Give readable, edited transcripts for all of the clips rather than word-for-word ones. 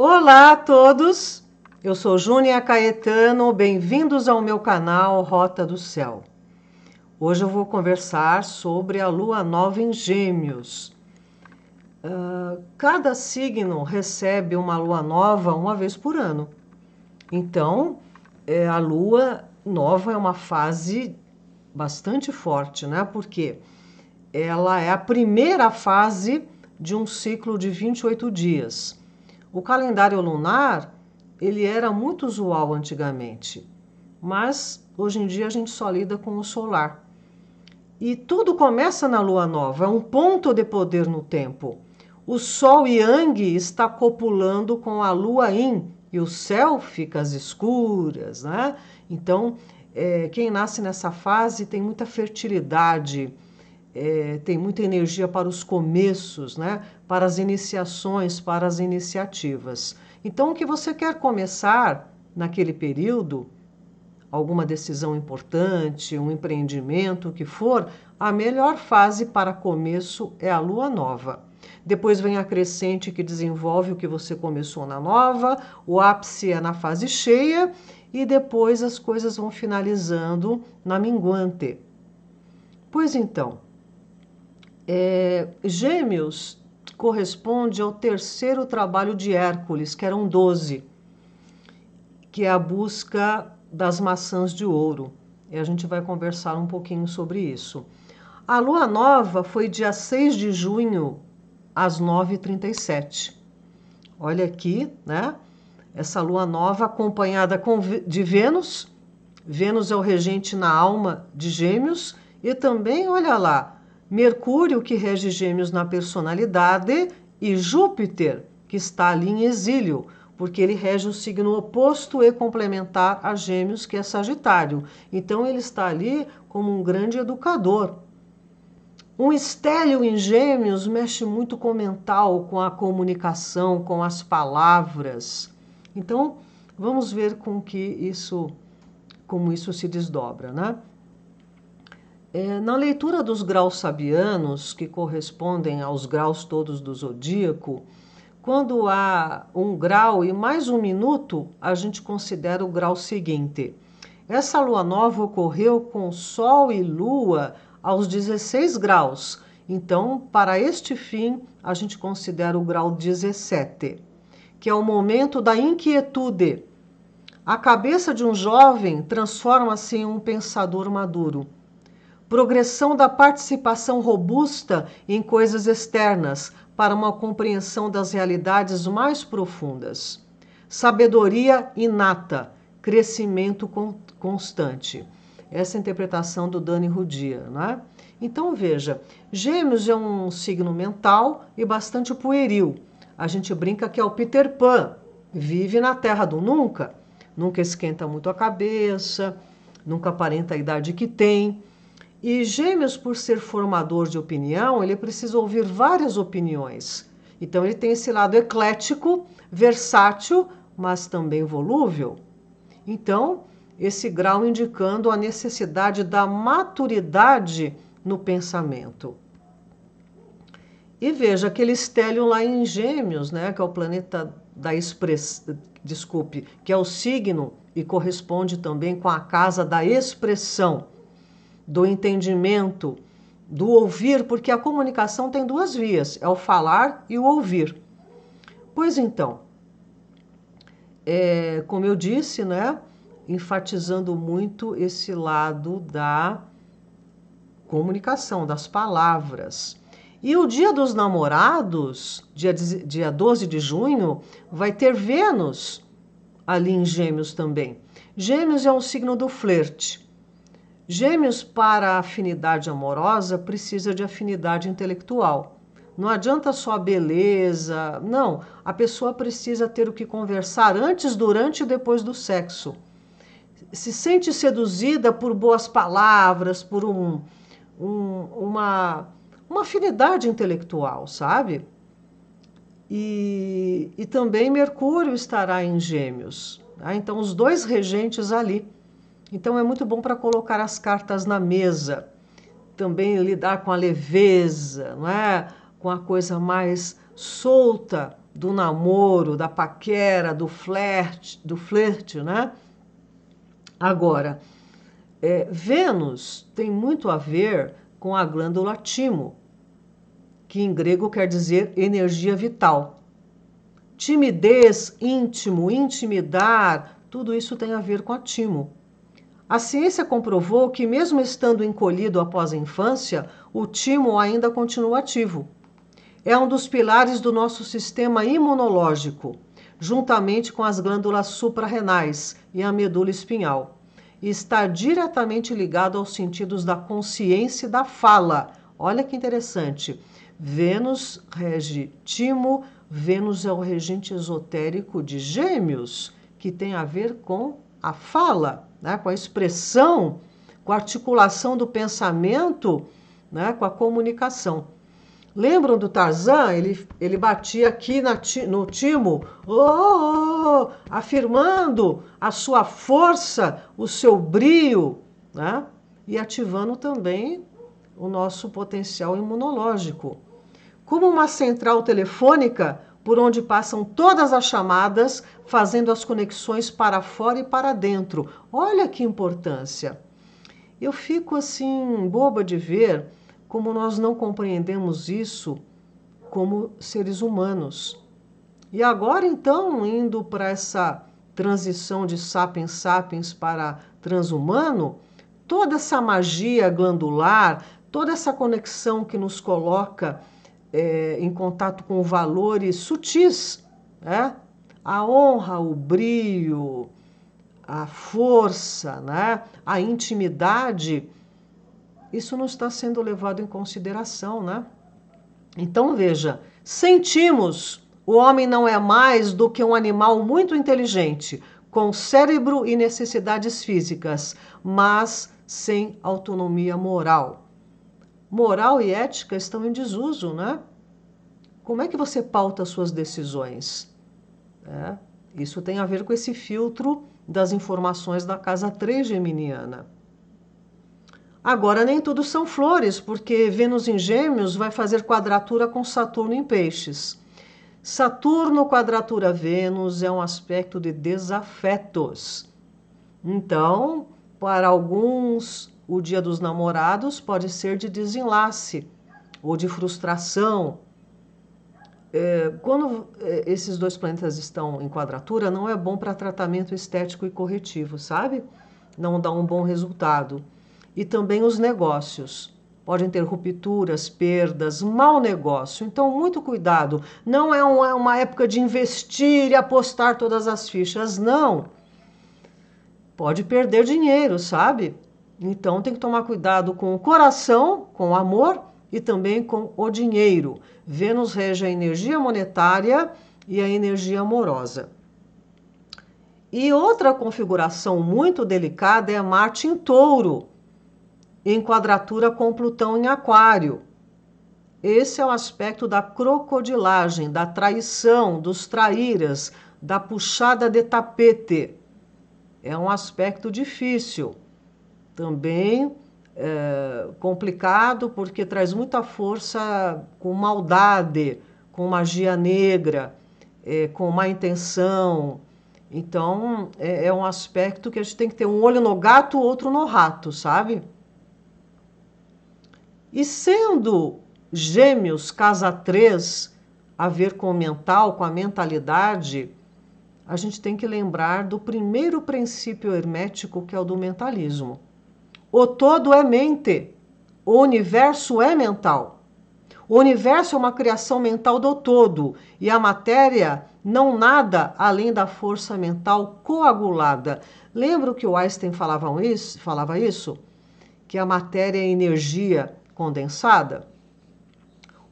Olá a todos, eu sou Júnia Caetano, bem-vindos ao meu canal Rota do Céu. Hoje eu vou conversar sobre a lua nova em Gêmeos. Cada signo recebe uma lua nova uma vez por ano. Então, a lua nova é uma fase bastante forte, né? Porque ela é a primeira fase de um ciclo de 28 dias. O calendário lunar, ele era muito usual antigamente, mas hoje em dia a gente só lida com o solar. E tudo começa na lua nova, é um ponto de poder no tempo. O sol Yang está copulando com a lua Yin e o céu fica às escuras, né? Então, quem nasce nessa fase tem muita fertilidade, tem muita energia para os começos, né? Para as iniciações, para as iniciativas. Então, o que você quer começar naquele período, alguma decisão importante, um empreendimento, o que for, a melhor fase para começo é a lua nova. Depois vem a crescente que desenvolve o que você começou na nova, o ápice é na fase cheia e depois as coisas vão finalizando na minguante. Pois então, Gêmeos corresponde ao terceiro trabalho de Hércules, que eram 12, que é a busca das maçãs de ouro. E a gente vai conversar um pouquinho sobre isso. A lua nova foi dia 6 de junho, às 9h37. Olha aqui, né? Essa lua nova acompanhada de Vênus. Vênus é o regente na alma de Gêmeos. E também, olha lá, Mercúrio, que rege Gêmeos na personalidade, e Júpiter, que está ali em exílio, porque ele rege o signo oposto e complementar a Gêmeos, que é Sagitário. Então, ele está ali como um grande educador. Um estélio em Gêmeos mexe muito com o mental, com a comunicação, com as palavras. Então, vamos ver como isso se desdobra, né? Na leitura dos graus sabianos, que correspondem aos graus todos do zodíaco, quando há um grau e mais um minuto, a gente considera o grau seguinte. Essa lua nova ocorreu com Sol e Lua aos 16 graus. Então, para este fim, a gente considera o grau 17, que é o momento da inquietude. A cabeça de um jovem transforma-se em um pensador maduro. Progressão da participação robusta em coisas externas para uma compreensão das realidades mais profundas. Sabedoria inata, crescimento constante. Essa é a interpretação do Dani Rudia, né? Então veja, Gêmeos é um signo mental e bastante pueril. A gente brinca que é o Peter Pan, vive na terra do nunca, nunca esquenta muito a cabeça, nunca aparenta a idade que tem. E Gêmeos, por ser formador de opinião, ele precisa ouvir várias opiniões. Então ele tem esse lado eclético, versátil, mas também volúvel. Então, esse grau indicando a necessidade da maturidade no pensamento. E veja aquele estélio lá em Gêmeos, né, que é o planeta da expressão, que é o signo e corresponde também com a casa da expressão, do entendimento, do ouvir, porque a comunicação tem duas vias, é o falar e o ouvir. Pois então, como eu disse, né, enfatizando muito esse lado da comunicação, das palavras. E o Dia dos Namorados, dia 12 de junho, vai ter Vênus ali em Gêmeos também. Gêmeos é um signo do flerte. Gêmeos, para a afinidade amorosa, precisa de afinidade intelectual. Não adianta só a beleza, não. A pessoa precisa ter o que conversar antes, durante e depois do sexo. Se sente seduzida por boas palavras, por uma afinidade intelectual, sabe? E também Mercúrio estará em Gêmeos. Tá? Então, os dois regentes ali. Então é muito bom para colocar as cartas na mesa, também lidar com a leveza, não é? Com a coisa mais solta do namoro, da paquera, do flerte, né? Agora, Vênus tem muito a ver com a glândula timo, que em grego quer dizer energia vital. Timidez, íntimo, intimidar, tudo isso tem a ver com a timo. A ciência comprovou que, mesmo estando encolhido após a infância, o timo ainda continua ativo. É um dos pilares do nosso sistema imunológico, juntamente com as glândulas suprarrenais e a medula espinhal. E está diretamente ligado aos sentidos da consciência e da fala. Olha que interessante. Vênus rege timo, Vênus é o regente esotérico de Gêmeos, que tem a ver com a fala, né? Com a expressão, com a articulação do pensamento, né? Com a comunicação. Lembram do Tarzan? Ele batia aqui no timo, afirmando a sua força, o seu brio, né? E ativando também o nosso potencial imunológico. Como uma central telefônica por onde passam todas as chamadas, fazendo as conexões para fora e para dentro. Olha que importância. Eu fico assim, boba de ver como nós não compreendemos isso como seres humanos. E agora, então, indo para essa transição de sapiens sapiens para transhumano, toda essa magia glandular, toda essa conexão que nos coloca em contato com valores sutis, né? A honra, o brio, a força, né? A intimidade, isso não está sendo levado em consideração, né? Então, veja, sentimos, o homem não é mais do que um animal muito inteligente, com cérebro e necessidades físicas, mas sem autonomia moral. Moral e ética estão em desuso, né? Como é que você pauta suas decisões? Isso tem a ver com esse filtro das informações da casa 3 geminiana. Agora, nem tudo são flores, porque Vênus em Gêmeos vai fazer quadratura com Saturno em Peixes. Saturno quadratura Vênus é um aspecto de desafetos. Então, para alguns, o Dia dos Namorados pode ser de desenlace ou de frustração. Quando esses dois planetas estão em quadratura, não é bom para tratamento estético e corretivo, sabe? Não dá um bom resultado. E também os negócios. Podem ter rupturas, perdas, mau negócio. Então, muito cuidado. Não é uma época de investir e apostar todas as fichas, não. Pode perder dinheiro, sabe? Então, tem que tomar cuidado com o coração, com o amor e também com o dinheiro. Vênus rege a energia monetária e a energia amorosa. E outra configuração muito delicada é Marte em Touro, em quadratura com Plutão em Aquário. Esse é o aspecto da crocodilagem, da traição, dos traíras, da puxada de tapete. É um aspecto difícil. Também complicado porque traz muita força com maldade, com magia negra, com má intenção. Então, é um aspecto que a gente tem que ter um olho no gato, outro no rato, sabe? E sendo Gêmeos, casa 3, a ver com o mental, com a mentalidade, a gente tem que lembrar do primeiro princípio hermético, que é o do mentalismo. O todo é mente, o universo é mental. O universo é uma criação mental do todo, e a matéria não nada além da força mental coagulada. Lembra que o Einstein falava isso? Que a matéria é energia condensada?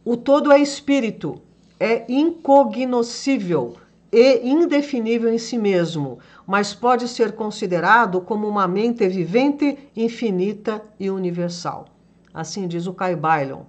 O todo é espírito, é incognoscível e indefinível em si mesmo, mas pode ser considerado como uma mente vivente, infinita e universal. Assim diz o Kai Bailon.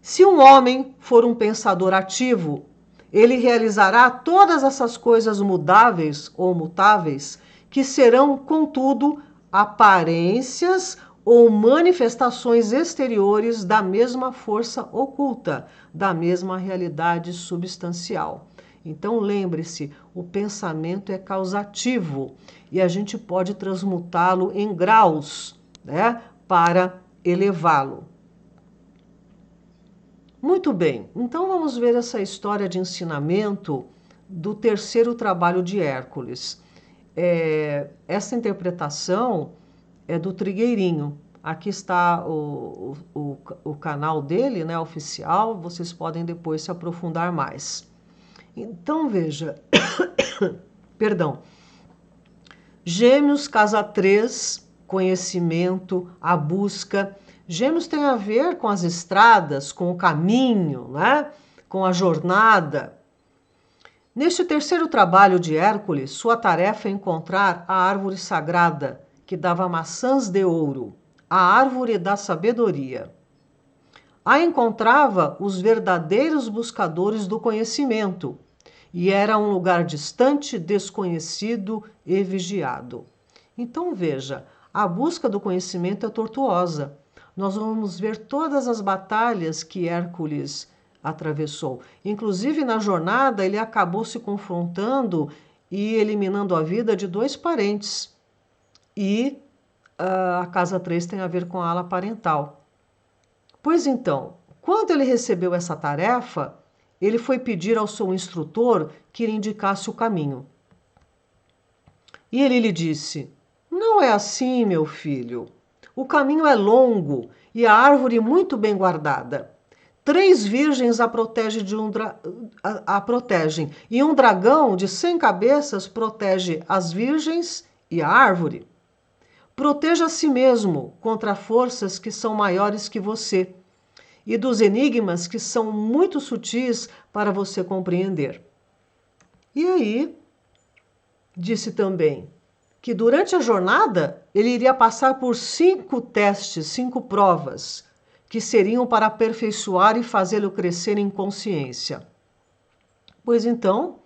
Se um homem for um pensador ativo, ele realizará todas essas coisas mudáveis ou mutáveis, que serão, contudo, aparências ou manifestações exteriores da mesma força oculta, da mesma realidade substancial. Então lembre-se, o pensamento é causativo e a gente pode transmutá-lo em graus, né, para elevá-lo. Muito bem, então vamos ver essa história de ensinamento do terceiro trabalho de Hércules. Essa interpretação é do Trigueirinho. Aqui está o canal dele, né, oficial, vocês podem depois se aprofundar mais. Então, veja, perdão, Gêmeos, casa 3, conhecimento, a busca. Gêmeos tem a ver com as estradas, com o caminho, né? Com a jornada. Neste terceiro trabalho de Hércules, sua tarefa é encontrar a árvore sagrada, que dava maçãs de ouro, a árvore da sabedoria. A encontrava os verdadeiros buscadores do conhecimento, e era um lugar distante, desconhecido e vigiado. Então veja, a busca do conhecimento é tortuosa. Nós vamos ver todas as batalhas que Hércules atravessou. Inclusive, na jornada, ele acabou se confrontando e eliminando a vida de 2 parentes. E a casa 3 tem a ver com a ala parental. Pois então, quando ele recebeu essa tarefa, ele foi pedir ao seu instrutor que lhe indicasse o caminho. E ele lhe disse: "Não é assim, meu filho. O caminho é longo e a árvore muito bem guardada. 3 virgens a protegem, e um dragão de 100 cabeças protege as virgens e a árvore. Proteja a si mesmo contra forças que são maiores que você e dos enigmas que são muito sutis para você compreender." E aí, disse também que durante a jornada ele iria passar por 5 testes, 5 provas, que seriam para aperfeiçoar e fazê-lo crescer em consciência. Pois então,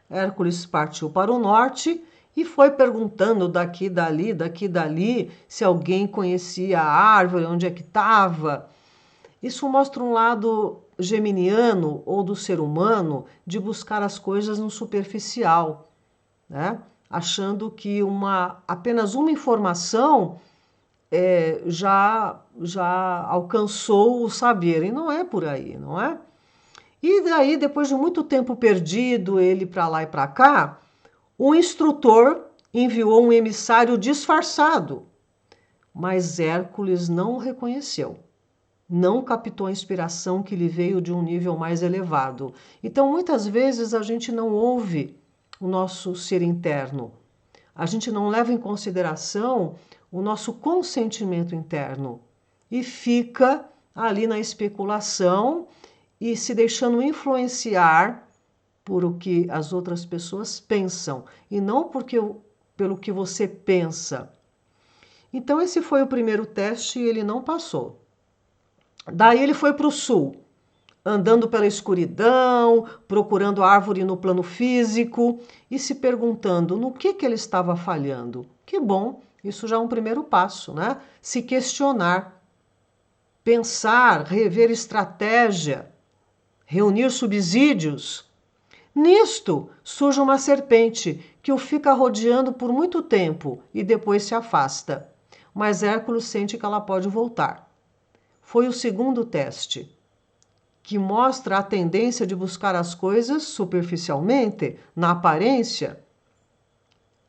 Hércules partiu para o norte e foi perguntando daqui, dali, se alguém conhecia a árvore, onde é que estava. Isso mostra um lado geminiano ou do ser humano de buscar as coisas no superficial, né? Achando que apenas uma informação já alcançou o saber. E não é por aí, não é? E daí, depois de muito tempo perdido, ele para lá e para cá, o instrutor enviou um emissário disfarçado, mas Hércules não o reconheceu. Não captou a inspiração que lhe veio de um nível mais elevado. Então, muitas vezes, a gente não ouve o nosso ser interno. A gente não leva em consideração o nosso consentimento interno e fica ali na especulação e se deixando influenciar por o que as outras pessoas pensam e não pelo que você pensa. Então, esse foi o primeiro teste e ele não passou. Daí ele foi para o sul, andando pela escuridão, procurando a árvore no plano físico e se perguntando no que ele estava falhando. Que bom, isso já é um primeiro passo, né? Se questionar, pensar, rever estratégia, reunir subsídios. Nisto surge uma serpente que o fica rodeando por muito tempo e depois se afasta. Mas Hércules sente que ela pode voltar. Foi o segundo teste, que mostra a tendência de buscar as coisas superficialmente, na aparência.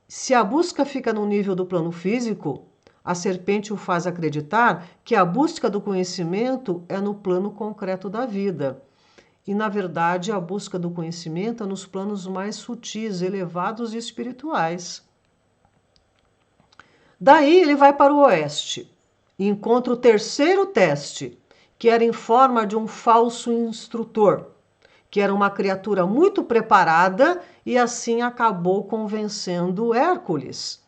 Se a busca fica no nível do plano físico, a serpente o faz acreditar que a busca do conhecimento é no plano concreto da vida. E, na verdade, a busca do conhecimento é nos planos mais sutis, elevados e espirituais. Daí ele vai para o oeste e encontra o terceiro teste, que era em forma de um falso instrutor, que era uma criatura muito preparada e assim acabou convencendo Hércules,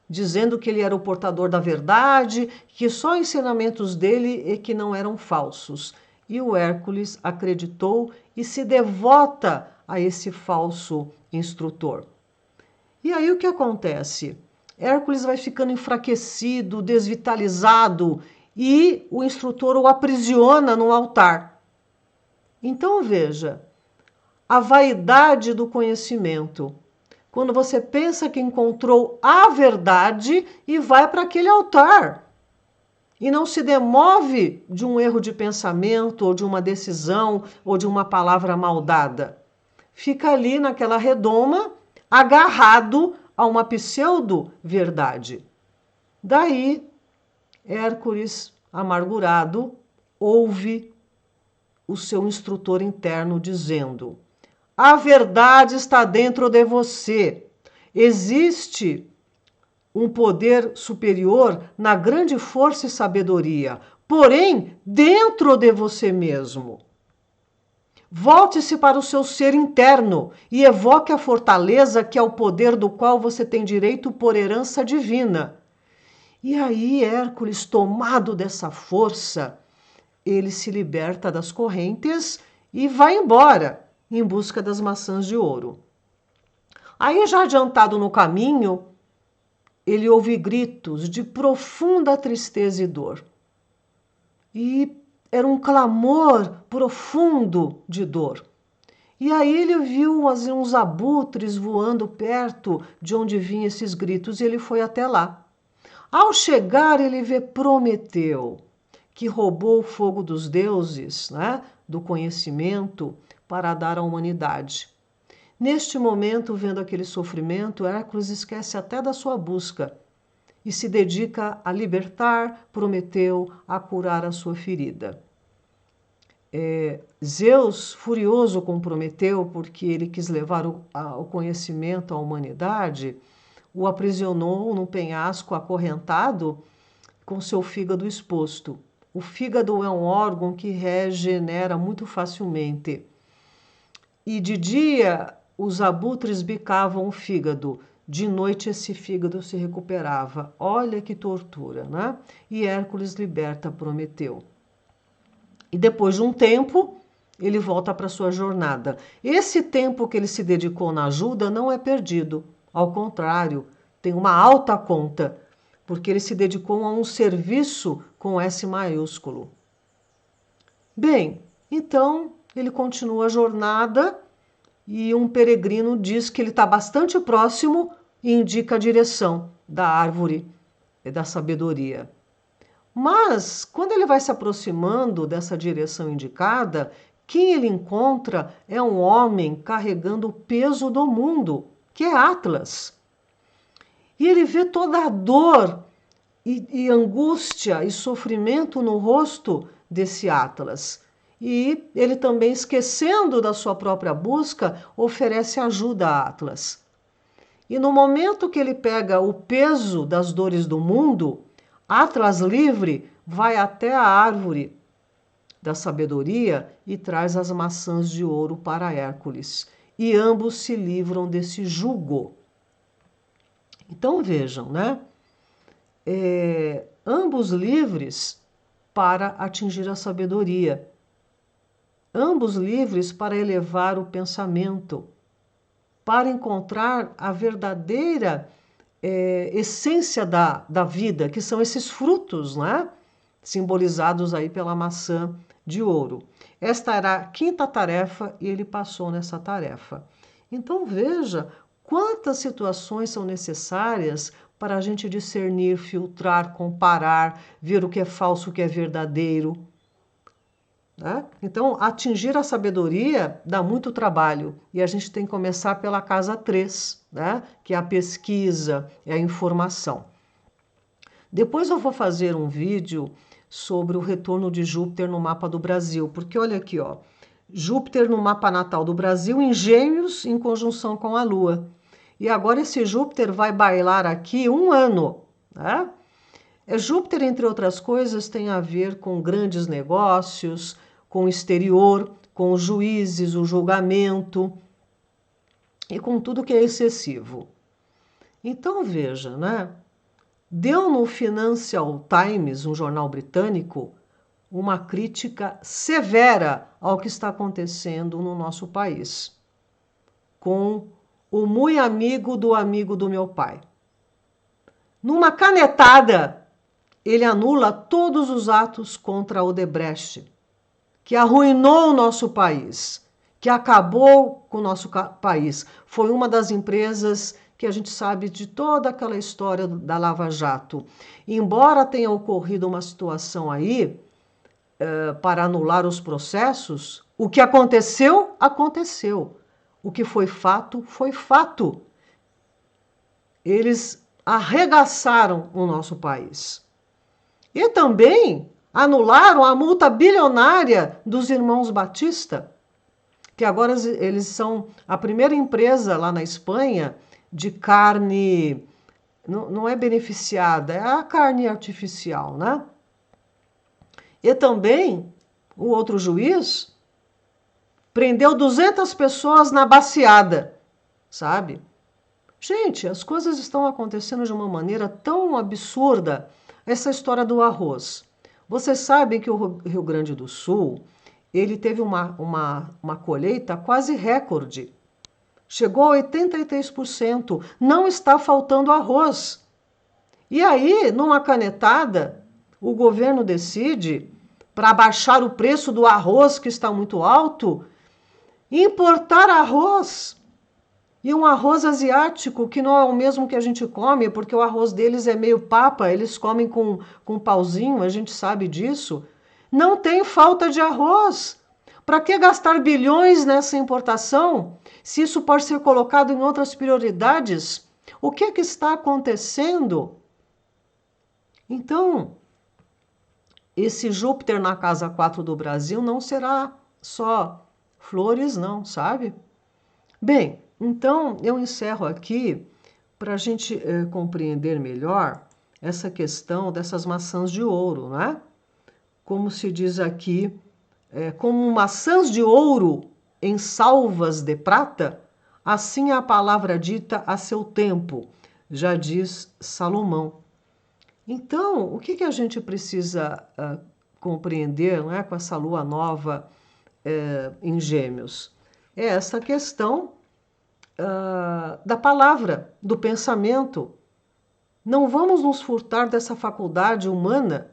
dizendo que ele era o portador da verdade, que só ensinamentos dele é que não eram falsos. E o Hércules acreditou e se devota a esse falso instrutor. E aí o que acontece? Hércules vai ficando enfraquecido, desvitalizado, e o instrutor o aprisiona no altar. Então veja, a vaidade do conhecimento. Quando você pensa que encontrou a verdade e vai para aquele altar. E não se demove de um erro de pensamento, ou de uma decisão, ou de uma palavra mal dada. Fica ali naquela redoma, agarrado a uma pseudo-verdade. Daí, Hércules, amargurado, ouve o seu instrutor interno dizendo: a verdade está dentro de você. Existe um poder superior na grande força e sabedoria, porém dentro de você mesmo. Volte-se para o seu ser interno e evoque a fortaleza que é o poder do qual você tem direito por herança divina. E aí, Hércules, tomado dessa força, ele se liberta das correntes e vai embora em busca das maçãs de ouro. Aí, já adiantado no caminho, ele ouve gritos de profunda tristeza e dor. E era um clamor profundo de dor. E aí ele viu uns abutres voando perto de onde vinham esses gritos e ele foi até lá. Ao chegar, ele vê Prometeu, que roubou o fogo dos deuses, né, do conhecimento, para dar à humanidade. Neste momento, vendo aquele sofrimento, Hércules esquece até da sua busca e se dedica a libertar Prometeu, a curar a sua ferida. Zeus, furioso com Prometeu, porque ele quis levar o conhecimento à humanidade, o aprisionou num penhasco acorrentado com seu fígado exposto. O fígado é um órgão que regenera muito facilmente. E de dia os abutres bicavam o fígado, de noite esse fígado se recuperava. Olha que tortura, né? E Hércules liberta Prometeu. E depois de um tempo, ele volta para sua jornada. Esse tempo que ele se dedicou na ajuda não é perdido. Ao contrário, tem uma alta conta, porque ele se dedicou a um serviço com S maiúsculo. Bem, então ele continua a jornada e um peregrino diz que ele está bastante próximo e indica a direção da árvore da sabedoria. Mas, quando ele vai se aproximando dessa direção indicada, quem ele encontra é um homem carregando o peso do mundo, que é Atlas. E ele vê toda a dor e angústia e sofrimento no rosto desse Atlas. E ele também, esquecendo da sua própria busca, oferece ajuda a Atlas. E no momento que ele pega o peso das dores do mundo, Atlas livre vai até a árvore da sabedoria e traz as maçãs de ouro para Hércules. E ambos se livram desse jugo. Então vejam, né? Ambos livres para atingir a sabedoria. Ambos livres para elevar o pensamento, para encontrar a verdadeira essência da vida, que são esses frutos, né? Simbolizados aí pela maçã de ouro. Esta era a quinta tarefa e ele passou nessa tarefa. Então veja quantas situações são necessárias para a gente discernir, filtrar, comparar, ver o que é falso, o que é verdadeiro. Né? Então, atingir a sabedoria dá muito trabalho e a gente tem que começar pela casa 3, né? Que é a pesquisa, é a informação. Depois eu vou fazer um vídeo sobre o retorno de Júpiter no mapa do Brasil, porque olha aqui, ó, Júpiter no mapa natal do Brasil em Gêmeos em conjunção com a Lua. E agora esse Júpiter vai bailar aqui 1 ano, né? Júpiter, entre outras coisas, tem a ver com grandes negócios, com o exterior, com os juízes, o julgamento e com tudo que é excessivo. Então veja, né? Deu no Financial Times, um jornal britânico, uma crítica severa ao que está acontecendo no nosso país, com o muito amigo do meu pai. Numa canetada, ele anula todos os atos contra Odebrecht, que arruinou o nosso país, que acabou com o nosso país. Foi uma das empresas que a gente sabe de toda aquela história da Lava Jato. Embora tenha ocorrido uma situação aí para anular os processos, o que aconteceu, aconteceu. O que foi fato, foi fato. Eles arregaçaram o nosso país. E também anularam a multa bilionária dos irmãos Batista, que agora eles são a primeira empresa lá na Espanha de carne, não é beneficiada, é a carne artificial, né? E também o outro juiz prendeu 200 pessoas na baciada, sabe? Gente, as coisas estão acontecendo de uma maneira tão absurda. Essa história do arroz. Vocês sabem que o Rio Grande do Sul, ele teve uma colheita quase recorde. Chegou a 83%. Não está faltando arroz. E aí, numa canetada, o governo decide, para baixar o preço do arroz, que está muito alto, importar arroz. E um arroz asiático, que não é o mesmo que a gente come, porque o arroz deles é meio papa, eles comem com pauzinho, a gente sabe disso. Não tem falta de arroz. Para que gastar bilhões nessa importação, se isso pode ser colocado em outras prioridades? O que está acontecendo? Então, esse Júpiter na casa 4 do Brasil não será só flores, não, sabe? Bem, então eu encerro aqui para a gente compreender melhor essa questão dessas maçãs de ouro, né? Como se diz aqui, como maçãs de ouro em salvas de prata, assim é a palavra dita a seu tempo, já diz Salomão. Então, o que a gente precisa compreender, não é, com essa lua nova em Gêmeos? É essa questão da palavra, do pensamento. Não vamos nos furtar dessa faculdade humana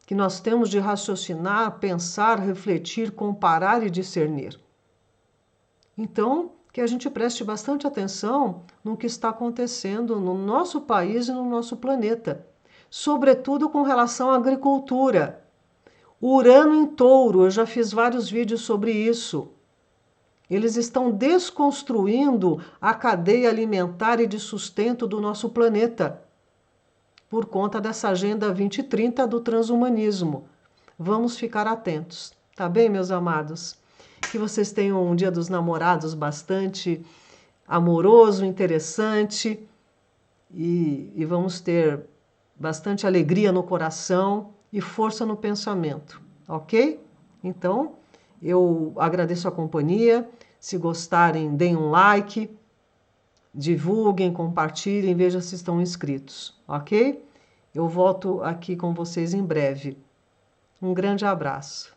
que nós temos de raciocinar, pensar, refletir, comparar e discernir. Então, que a gente preste bastante atenção no que está acontecendo no nosso país e no nosso planeta, sobretudo com relação à agricultura. Urano em Touro, eu já fiz vários vídeos sobre isso. Eles estão desconstruindo a cadeia alimentar e de sustento do nosso planeta, por conta dessa Agenda 2030 do transhumanismo. Vamos ficar atentos, tá bem, meus amados? Que vocês tenham um Dia dos Namorados bastante amoroso, interessante, e vamos ter bastante alegria no coração e força no pensamento, ok? Então, eu agradeço a companhia. Se gostarem, deem um like, divulguem, compartilhem, vejam se estão inscritos, ok? Eu volto aqui com vocês em breve. Um grande abraço.